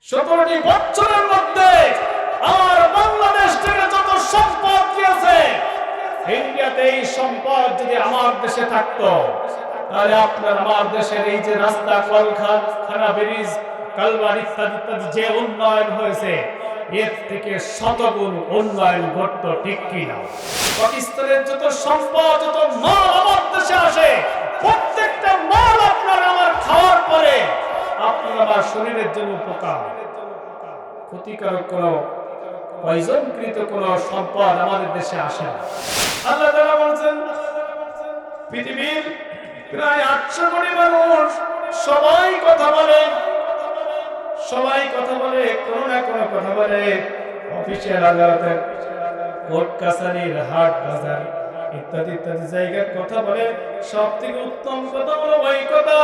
17টি বছরের মধ্যে আমার বাংলাদেশ থেকে যত সম্পদ গিয়েছে, ইন্ডিয়াতে এই সম্পদ যদি আমার দেশে থাকতো, তাহলে আপনার আমার দেশের এই যে রাস্তা, কলকারখানা, ব্রিজ, কালভার্ট ইত্যাদি ইত্যাদি যে উন্নয়ন হয়েছে, এর থেকে শতগুণ উন্নয়ন ঘটতো, ঠিক কিনা? পাকিস্তানের যত সম্পদ, যত মাল আমার দেশে আসে, প্রত্যেকটা মাল আপনার আমার খাওয়ার পরে আপনার আমার শরীরের জন্য উপকার, ক্ষতিকারক কোন পয়জনকৃত কোন সম্পদ আমাদের দেশে আসে না। আল্লাহ তাআলা বলেন, পৃথিবীর প্রায় 800 কোটি মানুষ সবাই কথা বলে, কোনো না কোনো কথা বলে। অফিসিয়াল আদালতে, কোর্ট কাছারির, হাট বাজার ইত্যাদি ইত্যাদি জায়গার কথা বলে। সব থেকে উত্তম কথা হলো ওই কথা,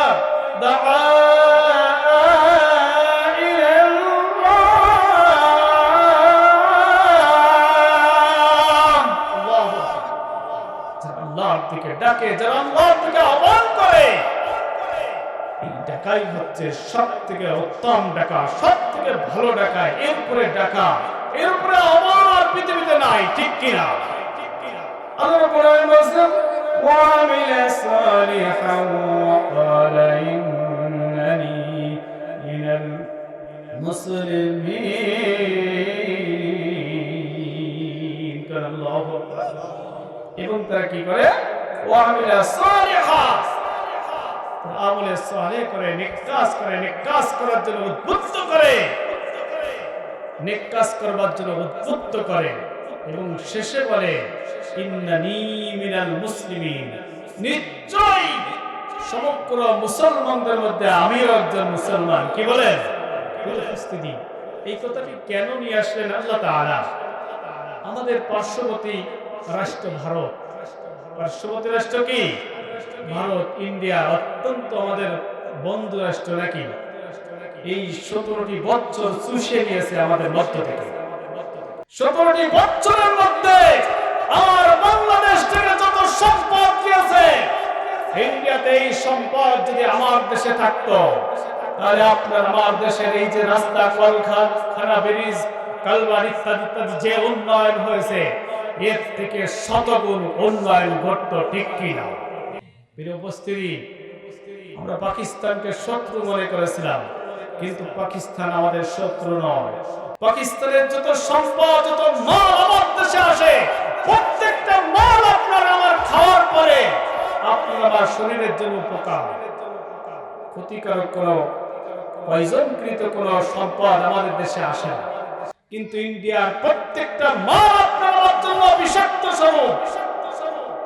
আল্লাহর দিকে ডাকে, যারা আল্লাহর দিকে আহ্বান করে, এই ডাকাই হচ্ছে সব থেকে উত্তম ডাকা, সব থেকে ভালো ডাকা। এরপরে ডাকা, এরপরে আমার পৃথিবীতে নাই, ঠিক কিনা? আল্লাহ রাব্বুল আলামিন বলেন, ওয়া আমিলা সালিহান ওয়া ক্বালা ইন্নানি মিনাল মুসলিমিন। আল্লাহু আকবার। এবং তারা কি করে? ওয়া আমিলা সালিহান, আমলে সালেহ করে, নেক কাজ করে, নেক কাজ করার জন্য উদ্বুদ্ধ করে, নেক কাজ করবার জন্য উদ্বুদ্ধ করে। এবং শেষে বলে, ইন্নানি মিনাল মুসলিমিন, নিশ্চয়ই সমগ্র মুসলমানদের মধ্যে আমিও একজন মুসলমান। কি বলেন? উপস্থিতি। এই কথাটি কেন নিয়ে আসলেন আল্লাহ তাআলা? আমাদের পার্শ্ববর্তী রাষ্ট্র ভারত, পার্শ্ববর্তী রাষ্ট্র কি? ভারত, ইন্ডিয়া অত্যন্ত আমাদের বন্ধু রাষ্ট্র নাকি? এই 17টি বছর চুষে নিয়েছে আমাদের মধ্য থেকে। 17টি বছরের মধ্যে আমার বাংলাদেশ থেকে যত সম্পদ গিয়েছে, ইন্ডিয়াতে এই সম্পদ যদি আমার দেশে থাকতো, তাহলে আপনার আমার দেশের এই যে রাস্তা, কলকারখানা, ব্রিজ, কালভার্ট ইত্যাদি ইত্যাদি যে উন্নয়ন হয়েছে, এর থেকে শতগুণ উন্নয়ন ঘটতো, ঠিক কিনা? প্রিয় উপস্থিতি, আমরা পাকিস্তানকে শত্রু মনে করেছিলাম, কিন্তু পাকিস্তান আমাদের শত্রু নয়। পাকিস্তানের যত সম্পদ, যত মাল আমার দেশে আসে, প্রত্যেকটা মাল আপনার আমার খাওয়ার পরে আপনার আমার শরীরের জন্য উপকার, ক্ষতিকারক কোন পয়জনকৃত কোন সম্পদ আমাদের দেশে আসে না। কিন্তু ইন্ডিয়ার প্রত্যেকটা মাল আপনার আমার জন্য বিষাক্ত স্বরূপ।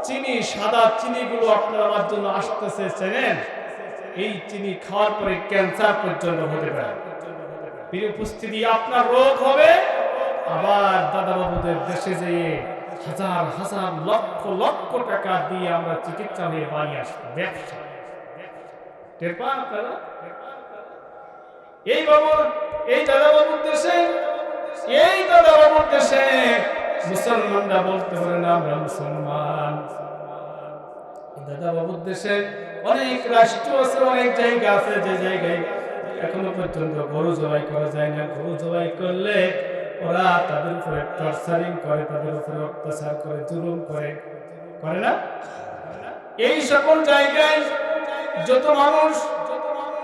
চিনি, সাদা চিনি গুলো আপনার আমার জন্য আসতেছে, চেনেন? এই চিনি খাওয়ার পরে ক্যান্সার পর্যন্ত হতে পারে। প্রিয় উপস্থিতি, আপনার রোগ হবে, আবার দাদা বাবুদের দেশে যেয়ে হাজার হাজার লক্ষ লক্ষ টাকা দিয়ে আমরা চিকিৎসা হয়ে বাড়ি আসবো। ব্যবসা টের পান আপনারা? এই দাদা বাবুর দেশে, এই দাদা বাবুর দেশে মুসলমানরা বলতে পারে না আমরা মুসলমান। দাদা বাবুর দেশে অনেক রাষ্ট্র আছে, অনেক জায়গা আছে, যে জায়গায় এখনো পর্যন্ত গরু জবাই করা যায় না। গরু জবাই করলে ওরা তাদের উপরে টর্চারিং করে, তাদের উপরে অত্যাচার করে, জুলুম করে, করে না? এই সকল জায়গায় যত মানুষ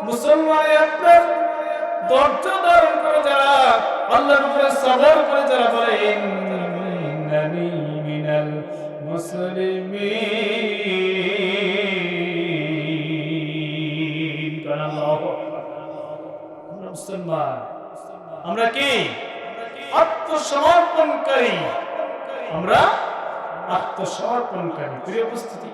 মুসলমানে আপনার ধৈর্য ধারণ করে, যারা আল্লাহর উপরে সবর করে, যারা বলে ইন্নানি মিনাল মুসলিমিন, আমরা মুসলমান। আমরা কি? আত্মসমর্পণকারী। আমরা আত্মসমর্পণকারী। প্রিয় উপস্থিতি,